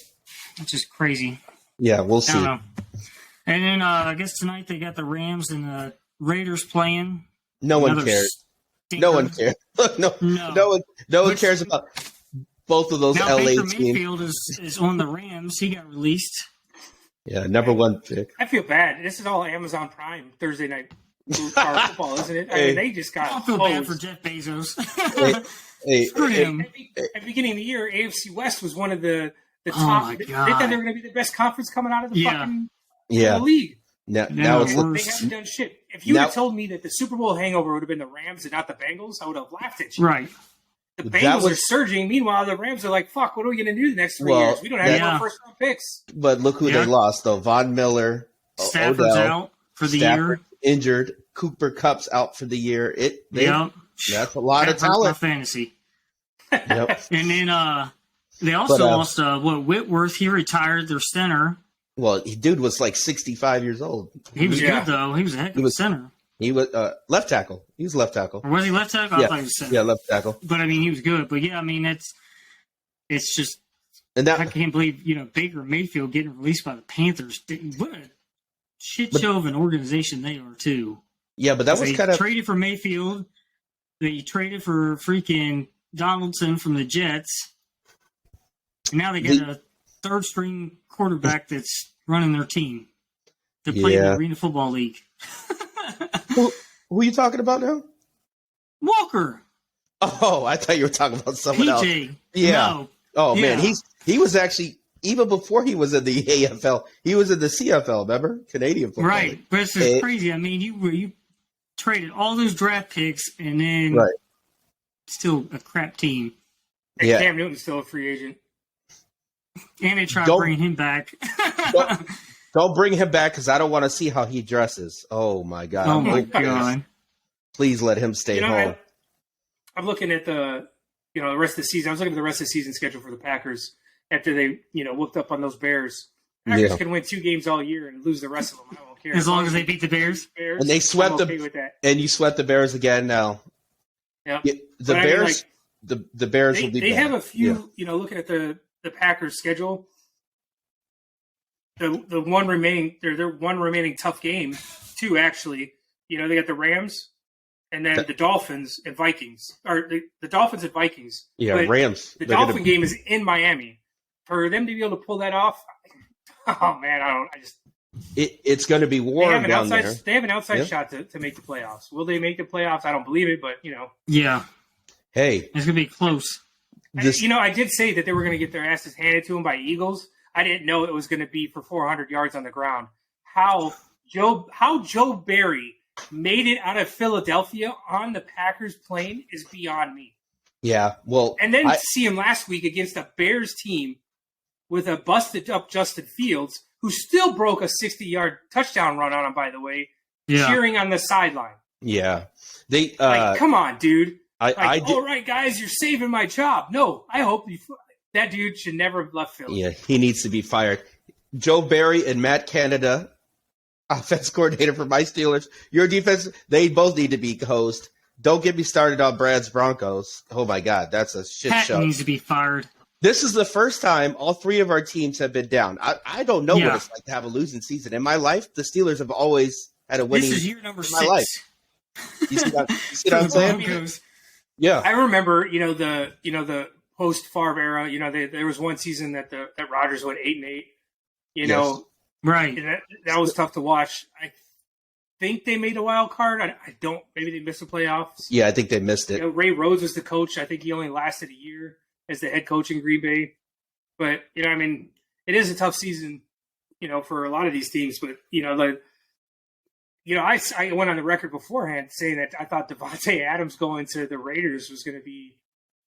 which is crazy. yeah, we'll I see. don't know. And then I guess tonight they got the Rams and the Raiders playing. No one Another cares. stinker. No one cares. no one Which- cares about both of those Now LA Baker teams. Mayfield is on the Rams. He got released. Yeah, number one pick. I feel bad. This is all Amazon Prime Thursday night college football, isn't it? I Hey. mean, they just I got don't feel bad for hosed. Jeff Bezos. Hey, Screw him. At the beginning of the year, AFC West was one of the Oh, top. my They God. thought they were going to be the best conference coming out of the Yeah. fucking yeah. league. Now Yeah, it's we're- They haven't done shit. If you Now- would have told me that the Super Bowl hangover would have been the Rams and not the Bengals, I would have laughed at you. Right. The That Bengals was- are surging. Meanwhile, the Rams are like, "Fuck, what are we going to do the next 3 Well, years? We don't have Yeah. no first round picks." but look who Yeah. they lost though. Von Miller, Stafford's Odell, out for the Stafford year. injured. Cooper Cup's out for the year. Yep. That's a lot of That hurt my talent. fantasy. Yep. And then they also But, lost Whitworth. He retired their center. Well, dude was like 65 years old. He was Yeah. good though. He was a heck of He a was- center. He was left tackle. He was left tackle. Or was he left tackle? I Yeah. thought he was center. Yeah, left tackle. But I mean, he was good. But yeah, I mean, it's just And I that can't believe Baker Mayfield getting released by the Panthers. What a shit But- show of an organization they are too. yeah, but that was They kind of traded for Mayfield. They traded for freaking Donaldson from the Jets. And now they got a third string quarterback that's running their team. They play in Yeah. the Arena Football League. who are you talking about now? Walker, Oh, I thought you were talking about someone else. PJ. Yeah. No. Oh man, Yeah. he was actually even before he was in the AFL, he was in the CFL. Remember, Canadian football. Right. League. But it's just crazy. I mean, you traded all those draft picks and then Right. still a crap team. And Yeah. Cam Newton's still a free agent. And they tried Don't- bringing him back. Don't bring him back because I don't want to see how he dresses. Oh my god! Oh my goodness. God. Please let him stay home. I'm looking at the rest of the season. I was looking at the rest of the season schedule for the Packers after they whooped up on those Bears. Packers Yeah. can win 2 games all year and lose the rest of them. I don't care. As long as they beat the Bears. Bears, And they swept I'm the- okay with that. And you swept the Bears again now. Yeah. The But I mean, Bears, the Bears They, will be. they bad. have a few, looking at the Packers schedule. The one remaining, their one remaining tough game, 2 actually. They got the Rams, and then the Dolphins and Vikings, or the Dolphins and Vikings. Yeah, But Rams. The They're Dolphin gonna- game is in Miami. For them to be able to pull that off, oh man, It's going to be they warm have an down outside there. they have an outside Yeah. shot to make the playoffs. Will they make the playoffs? I don't believe it, but Yeah. Hey, It's going to be close. this I did say that they were going to get their asses handed to them by Eagles. I didn't know it was going to be for 400 yards on the ground. How Joe Barry made it out of Philadelphia on the Packers plane is beyond me. yeah. Well, And then see him last week against a Bears team with a busted up Justin Fields, who still broke a 60-yard touchdown run on him, by the way, Yeah. cheering on the sideline. yeah. They Come on, dude. I did. All right, guys, you're saving my job. No, I hope that dude should never have left Philly. Yeah, he needs to be fired. Joe Barry and Matt Canada, offense coordinator for my Steelers. Your defense, they both need to be hosed. Don't get me started on Brad's Broncos. Oh my God, that's a shit Pat show. needs to be fired. This is the first time all 3 of our teams have been down. I don't know Yeah. what it's like to have a losing season. In my life, the Steelers have always had a winning. This is year number in 6. my life. You see what for I'm the saying? Broncos. Yeah. I remember, the post Favre era. There was one season that Rodgers went 8-8. Yes. Right. And that was tough to watch. I think they made a wild card. I don't. Maybe they missed the playoffs. Yeah, I think they missed it. Ray Rhodes was the coach. I think he only lasted a year as the head coach in Green Bay. But it is a tough season, for a lot of these teams. But I went on the record beforehand saying that I thought Devontae Adams going to the Raiders was going to be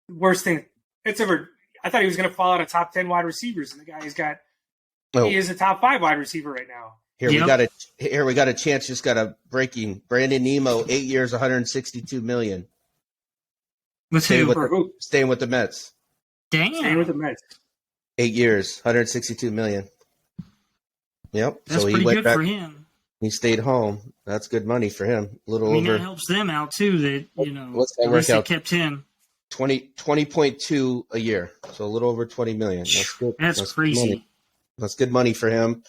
the worst thing it's ever. I thought he was going to fall out of top 10 wide receivers, and the guy he is a top 5 wide receiver right now. Here we got a chance. Just got a breaking. Brandon Nemo, 8 years, $162 million. Staying with the Mets. Damn. Staying with the Mets. 8 years, $162 million. Yep. That's so he pretty went good back, for him. He stayed home. That's good money for him. That helps them out too. That what's that at least it kept him 20.2 a year, so a little over 20 million. That's good. That's crazy. That's good money for him.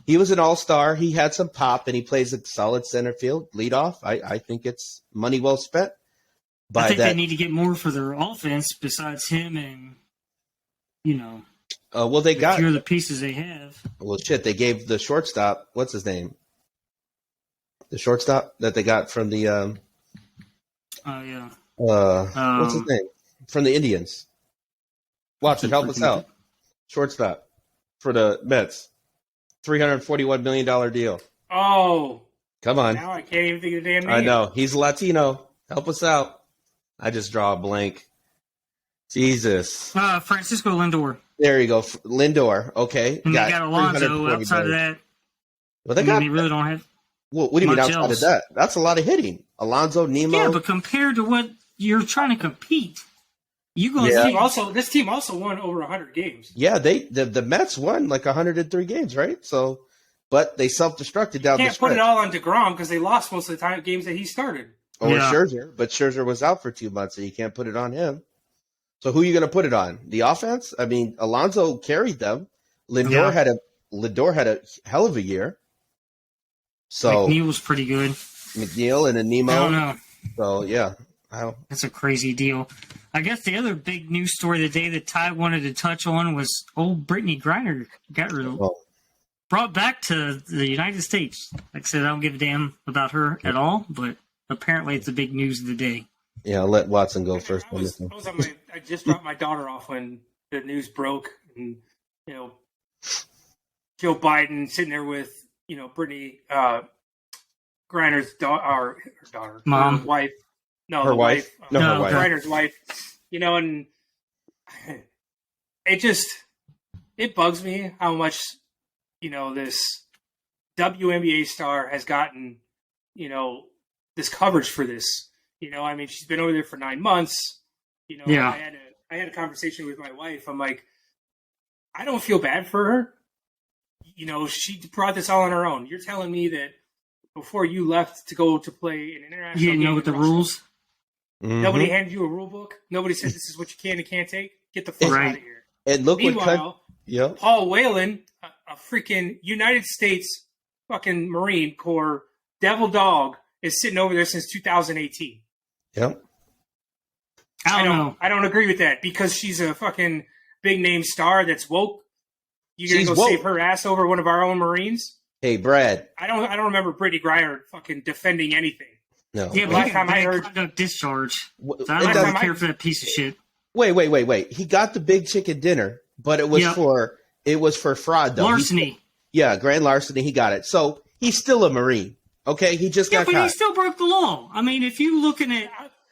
He was an all-star. He had some pop, and he plays a solid center field leadoff. I think it's money well spent. I think they need to get more for their offense besides him and well, they got a few of the pieces they have. Well, shit, they gave the shortstop. What's his name? The shortstop that they got from the. What's his name? From the Indians. Watson, help us out. Shortstop for the Mets. $341 million deal. Oh. Come on. Now I can't even think of the damn name. I know. He's Latino. Help us out. I just draw a blank. Jesus. Francisco Lindor. There you go. Lindor. Okay. And they got Alonso outside of that. Well, they got. They really don't have. Well, what do you mean outside else. of that? That's a lot of hitting. Alonso, Nemo. Yeah, but compared to what you're trying to compete, you go. This team also won over 100 games. Yeah, the Mets won like 103 games, right? So, but they self-destructed down the stretch. Can't put it all on DeGrom because they lost most of the time games that he started. Or Scherzer, but Scherzer was out for 2 months, so you can't put it on him. So who are you going to put it on? The offense? I mean, Alonso carried them. Lindor had a hell of a year. So McNeil was pretty good. McNeil and a Nemo. I don't know. So yeah, that's a crazy deal. I guess the other big news story of the day that Ty wanted to touch on was old Brittany Griner got brought back to the United States. Like I said, I don't give a damn about her at all, but apparently it's the big news of the day. Yeah, I'll let Watson go first. I just dropped my daughter off when the news broke, and Joe Biden sitting there with Brittany Griner's daughter, mom, her wife. No, her wife. Her wife. Griner's wife. And it bugs me how much this WNBA star has gotten this coverage for this. I mean, she's been over there for 9 months. I had a conversation with my wife. I'm like, I don't feel bad for her. She brought this all on her own. You're telling me that before you left to go to play an international you didn't know what the rules? Nobody handed you a rule book? Nobody said this is what you can and can't take? Get the fuck out of here. And look Meanwhile, Paul Whelan, a freaking United States fucking Marine Corps devil dog, is sitting over there since 2018. Yep. I don't know. I don't agree with that because she's a fucking big name star that's woke. You gonna go save her ass over one of our own Marines? Hey, Brad. I don't remember Brittany Griner fucking defending anything. No. Yeah, but last time I heard conduct discharge. So I don't care for that piece of shit. Wait. He got the big chicken dinner, but it was for fraud though. Larceny. Grand larceny. He got it. So he's still a Marine. Okay, he just got caught. But he still broke the law. I mean, if you looking at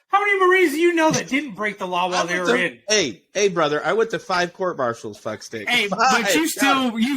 how many Marines do you know that didn't break the law while they were in? Hey, brother, I went to 5 court martials. Fuck stick. Hey, but you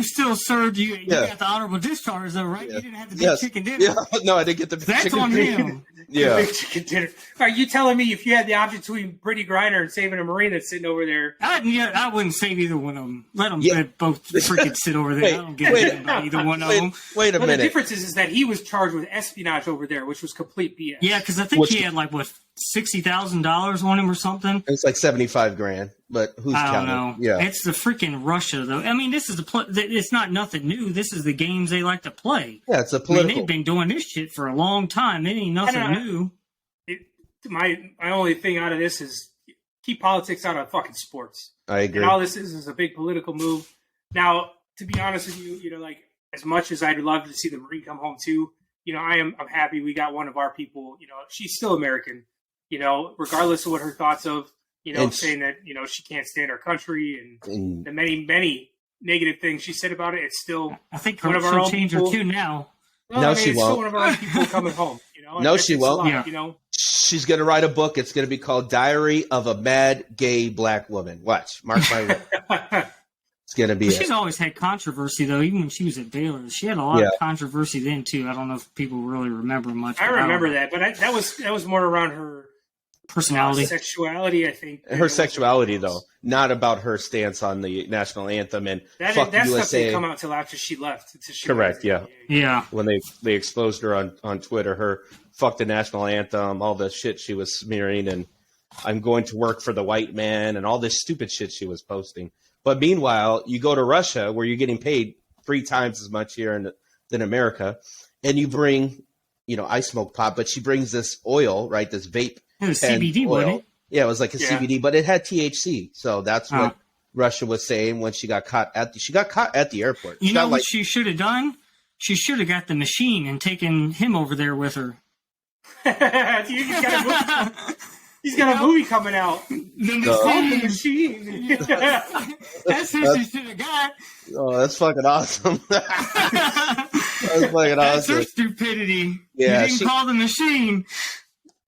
still served. You got the honorable discharge, though, right? Yeah. You didn't have the big chicken dinner. Yeah, no, I didn't get the big chicken dinner. That's on him. Yeah, big chicken dinner. Are you telling me if you had the option between Brittany Griner and saving a Marine that's sitting over there? I wouldn't save either one of them. Let them both freaking sit over there. I don't give a damn about either one of them. Wait a minute. The difference is that he was charged with espionage over there, which was complete BS. Yeah, because I think he had $60,000 on him or something. It's like $75,000, but who's counting? I don't know. Yeah, it's the freaking Russia though. I mean, this is it's not nothing new. This is the games they like to play. Yeah, it's a political. I mean, they've been doing this shit for a long time. It ain't nothing new. My only thing out of this is keep politics out of fucking sports. I agree. And all this is a big political move. Now, to be honest with you, like as much as I'd love to see the Marine come home too, I'm happy we got one of our people. She's still American. Regardless of what her thoughts of, saying that, she can't stand our country and the many, many negative things she said about it. It's still I think one of our own change people. her too now. Well, No, I mean, she it's won't. still one of our own people coming home. You know, No, It's she a won't. lot, Yeah. You know, She's going to write a book. It's going to be called Diary of a Mad Gay Black Woman. Watch. Mark my word. It's going to be She's always had controversy, though. Even when she was at Baylor, she had a lot of controversy then too. I don't know if people really remember much. I remember that, but that was more around her personality, sexuality. I think her sexuality, though, not about her stance on the national anthem and that fuck stuff USA. didn't come out until after she left. Correct. Yeah. Yeah. When they exposed her on Twitter, her fuck the national anthem, all the shit she was smearing, and I'm going to work for the white man, and all this stupid shit she was posting. But meanwhile, you go to Russia, where you're getting paid 3 times as much here than America, and you bring, I smoke pot, but she brings this oil, right? This vape. It was CBD, oil. wasn't it? Yeah, it was like a CBD, but it had THC. So that's what Russia was saying when she got caught at the airport. You know what she should have done? She should have got the machine and taken him over there with her. He's got a movie coming out. The machine. That's who she should have got. Oh, that's fucking awesome. That's fucking awesome. That's her stupidity. Yeah, you didn't call the machine.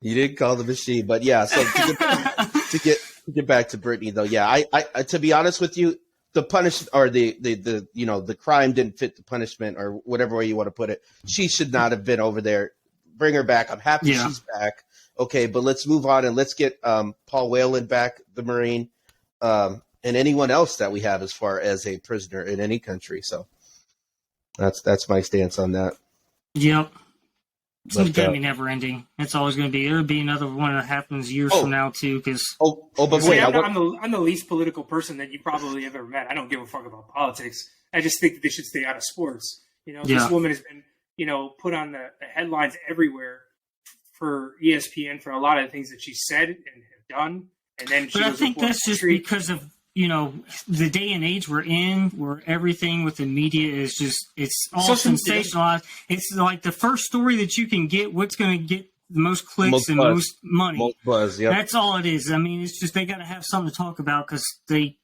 You didn't call the machine, but yeah. So to get back to Brittany, though, yeah, I to be honest with you, the punish or the crime didn't fit the punishment or whatever way you want to put it. She should not have been over there. Bring her back. I'm happy she's back. Okay, but let's move on and let's get Paul Whelan back, the Marine, and anyone else that we have as far as a prisoner in any country. So that's my stance on that. Yep. It's going to be never ending. It's always going to be. There'll be another one that happens years from now too. Because but wait, I'm the least political person that you probably have ever met. I don't give a fuck about politics. I just think that they should stay out of sports. This woman has been put on the headlines everywhere for ESPN for a lot of the things that she said and have done. And then but I think that's just because of the day and age we're in, where everything with the media is just it's all sensationalized. It's like the first story that you can get. What's going to get the most clicks and most money? Most buzz. Yeah, that's all it is. I mean, it's just they got to have something to talk about because they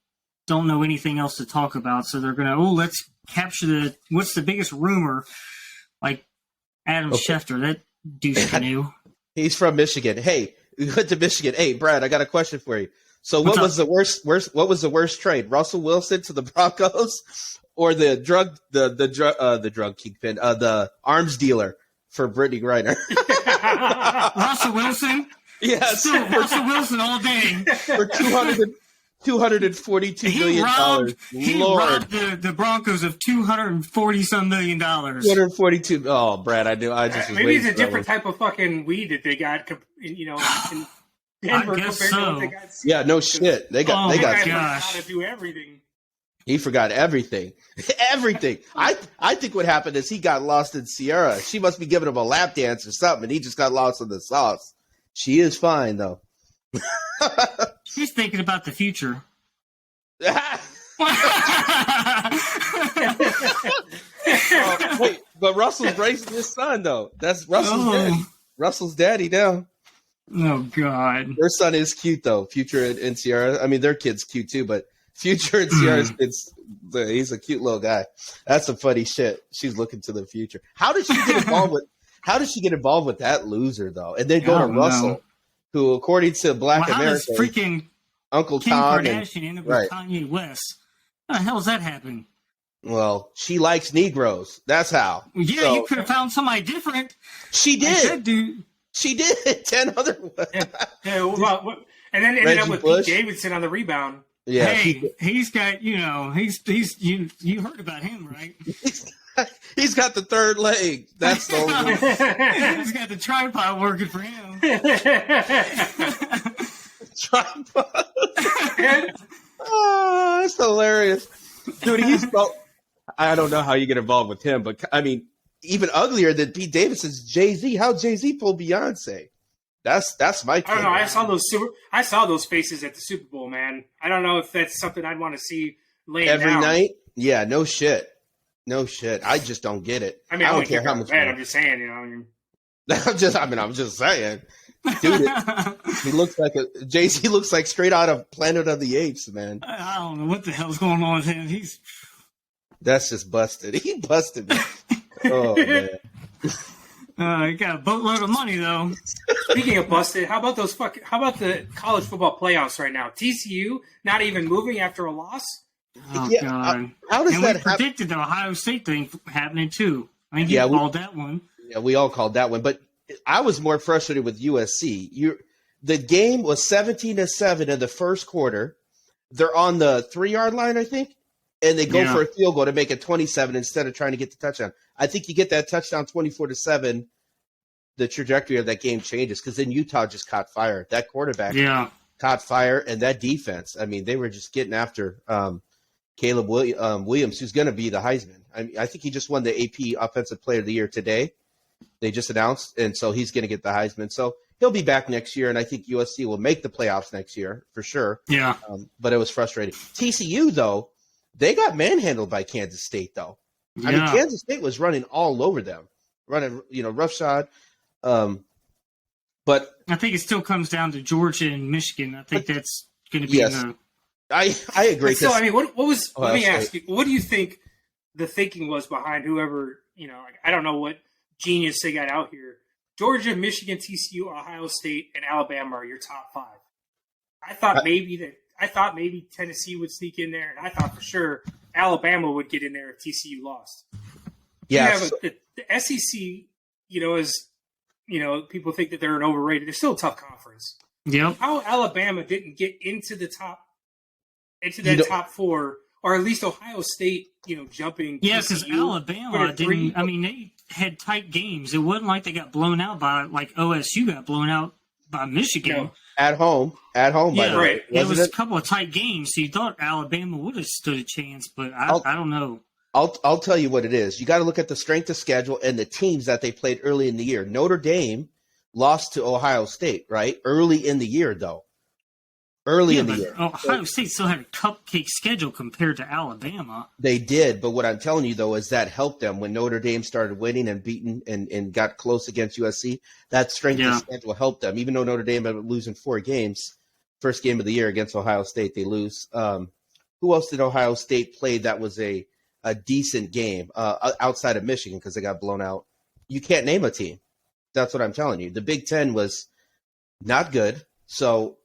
don't know anything else to talk about. So they're going to let's capture what's the biggest rumor, like Adam Schefter, that douche canoe. He's from Michigan. Hey, we went to Michigan. Hey, Brad, I got a question for you. So what was the worst trade? Russell Wilson to the Broncos or the drug kingpin, the arms dealer for Brittany Griner? Russell Wilson? Yes. Still Russell Wilson all day. For $242 million. He robbed the Broncos of $240-some million. 242. Oh, Brad, I knew. I just was maybe it's a different type of fucking weed that they got. In Denver, I guess so. Yeah, no shit. They got. How to do everything. He forgot everything. Everything. I think what happened is he got lost in Sierra. She must be giving him a lap dance or something, and he just got lost in the sauce. She is fine though. She's thinking about the future. Wait, but Russell's raising his son though. That's Russell's daddy. Russell's daddy now. Oh God. Her son is cute though. Future and Sierra. I mean, their kid's cute too, but Future and Sierra's kid's he's a cute little guy. That's some funny shit. She's looking to the future. How did she get involved with that loser though? And then go to Russell, who according to Black America, freaking Uncle Kim Tom Kardashian ended up with Kanye West. How the hell does that happen? Well, she likes Negroes. That's how. Yeah, so, you could have found somebody different. She did. Said, dude. She did. 10 other ones. And then ended up with Pete Davidson on the rebound. Yeah. Hey, he's got, you heard about him, right? He's got the third leg. That's the only one. He's got the tripod working for him. Tripod. Oh, that's hilarious. Dude, I don't know how you get involved with him, but I mean, even uglier than Pete Davidson's Jay-Z. How Jay-Z pulled Beyonce? That's my. I don't know. I saw those faces at the Super Bowl, man. I don't know if that's something I'd want to see laying every down. night. Yeah, no shit. I just don't get it. I mean, I don't care how much. I'm just saying, I'm just saying, dude. He looks like Jay-Z looks like straight out of Planet of the Apes, man. I don't know what the hell's going on with him. That's just busted. He busted me. Oh man. You got a boatload of money though. Speaking of busted, how about the college football playoffs right now? TCU not even moving after a loss. Oh Yeah, God! how does and that we happen? predicted the Ohio State thing happening too. I think you called that one. Yeah, we all called that one, but I was more frustrated with USC. The game was 17-7 in the first quarter. They're on the 3-yard line, I think, and they go for a field goal to make it 27 instead of trying to get the touchdown. I think you get that touchdown 24-7, the trajectory of that game changes because then Utah just caught fire. That quarterback caught fire, and that defense. I mean, they were just getting after Caleb Williams, who's going to be the Heisman. I think he just won the AP Offensive Player of the Year today. They just announced, and so he's going to get the Heisman. So he'll be back next year, and I think USC will make the playoffs next year for sure. Yeah. But it was frustrating. TCU, though, they got manhandled by Kansas State, though. Yeah. I mean, Kansas State was running all over them, running, roughshod. But I think it still comes down to Georgia and Michigan. I think that's going to be I agree. So, I mean, what was? Ohio let me State. ask you. What do you think the thinking was behind whoever? I don't know what genius they got out here. Georgia, Michigan, TCU, Ohio State, and Alabama are your top 5. I thought maybe Tennessee would sneak in there, and I thought for sure Alabama would get in there if TCU lost. Yeah, the SEC, is people think that they're an overrated. They're still a tough conference. Yep. How Alabama didn't get into the top, top 4, or at least Ohio State, jumping. Yeah, because Alabama didn't. I mean, they had tight games. It wasn't like they got blown out by like OSU got blown out by Michigan. No. At home. By the way. Right. It was a couple of tight games, so you thought Alabama would have stood a chance, but I don't know. I'll tell you what it is. You got to look at the strength of schedule and the teams that they played early in the year. Notre Dame lost to Ohio State, right? Early in the year, though. In the year. Ohio State still had a cupcake schedule compared to Alabama. They did, but what I'm telling you, though, is that helped them when Notre Dame started winning and beating and got close against USC. That strength of schedule helped them. Even though Notre Dame had been losing 4 games, first game of the year against Ohio State, they lose. Who else did Ohio State play that was a decent game outside of Michigan because they got blown out? You can't name a team. That's what I'm telling you. The Big Ten was not good, so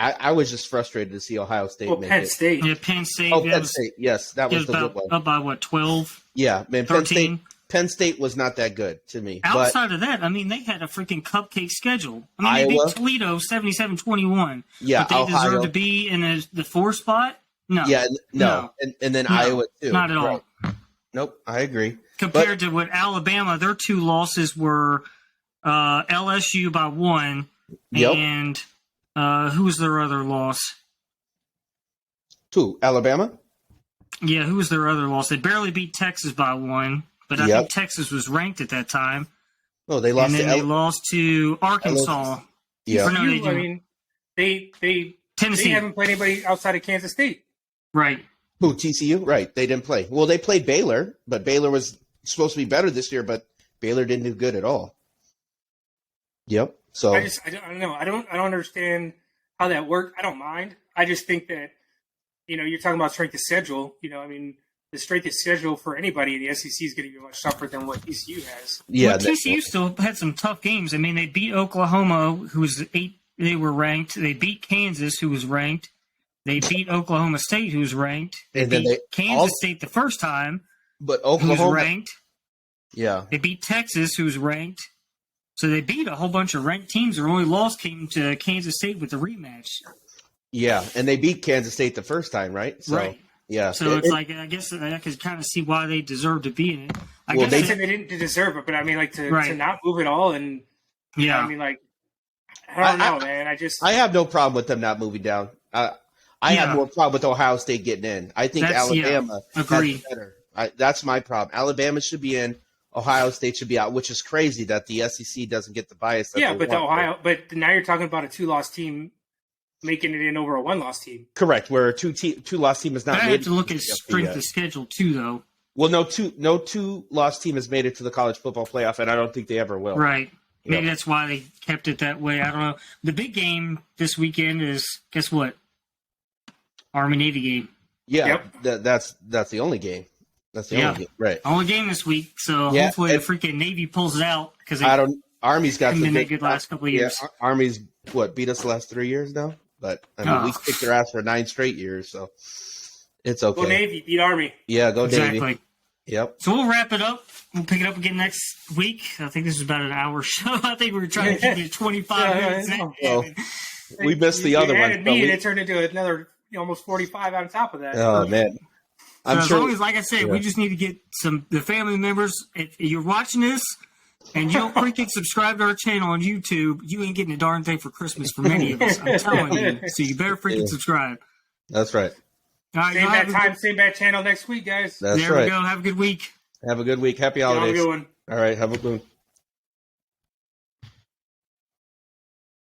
I was just frustrated to see Ohio State make Penn it. State. Yeah, Penn State. Oh, Penn State. Yes, that was the good one. Up by what, 12? Yeah, man. 13? Penn State was not that good to me. Outside of that, I mean, they had a freaking cupcake schedule. I mean, they beat Toledo 77-21. Yeah, but they deserve to be in the 4 spot? No. Yeah, no. And then Iowa, too. Not at all. Right. Nope, I agree. Compared to what Alabama, their 2 losses were LSU by 1 and who was their other loss? 2, Alabama? Yeah, who was their other loss? They barely beat Texas by 1, but I think Texas was ranked at that time. Oh, they lost and then they lost to Arkansas. Yeah. I mean, Tennessee. They haven't played anybody outside of Kansas State. Right. Who, TCU? Right, they didn't play. Well, they played Baylor, but Baylor was supposed to be better this year, but Baylor didn't do good at all. Yep. So I don't know. I don't understand how that worked. I don't mind. I just think that, you're talking about strength of schedule. I mean, the strength of schedule for anybody in the SEC is going to be much tougher than what TCU has. Yeah, well, TCU still had some tough games. I mean, they beat Oklahoma, who was 8. They were ranked. They beat Kansas, who was ranked. They beat Oklahoma State, who was ranked. They beat Kansas State the first time, but Oklahoma who was ranked. Yeah. They beat Texas, who was ranked. So they beat a whole bunch of ranked teams. Their only loss came to Kansas State with the rematch. Yeah, and they beat Kansas State the first time, right? So, right. Yeah. So it's like, I guess I could kind of see why they deserve to be in it. I guess they said they didn't deserve it, but I mean, like to not move at all, and yeah, I mean, like I don't know, man. I have no problem with them not moving down. I have more problem with Ohio State getting in. I think Alabama agree. Better. That's my problem. Alabama should be in. Ohio State should be out, which is crazy that the SEC doesn't get the bias. Yeah, but but now you're talking about a 2-loss team making it in over a 1-loss team. Correct. Where a 2-loss team is not. I have to look at strength of schedule too, though. Well, no 2-loss team has made it to the college football playoff, and I don't think they ever will. Right. Maybe that's why they kept it that way. I don't know. The big game this weekend is, guess what? Army-Navy game. Yeah, that's the only game. That's the only game, right? Only game this week, so hopefully the freaking Navy pulls it out because Army's got been that good last couple of years. Yeah, Army's beat us the last 3 years now, but I mean we kicked their ass for 9 straight years, so it's okay. Go Navy, beat Army. Yeah, go exactly. Navy. Yep. So we'll wrap it up. We'll pick it up again next week. I think this is about an hour show. I think we were trying to keep it 25 minutes. Well, we missed the other one. And it turned into another almost 45 on top of that. Oh man. So as long as, like I said, we just need to get the family members. If you're watching this and you don't freaking subscribe to our channel on YouTube, you ain't getting a darn thing for Christmas for many of us. I'm telling you. So you better freaking subscribe. That's right. All right, same bad time, same bad channel next week, guys. That's there right. we go. Have a good week. Have a good week. Happy holidays. Have a good one. All right. Have a good one.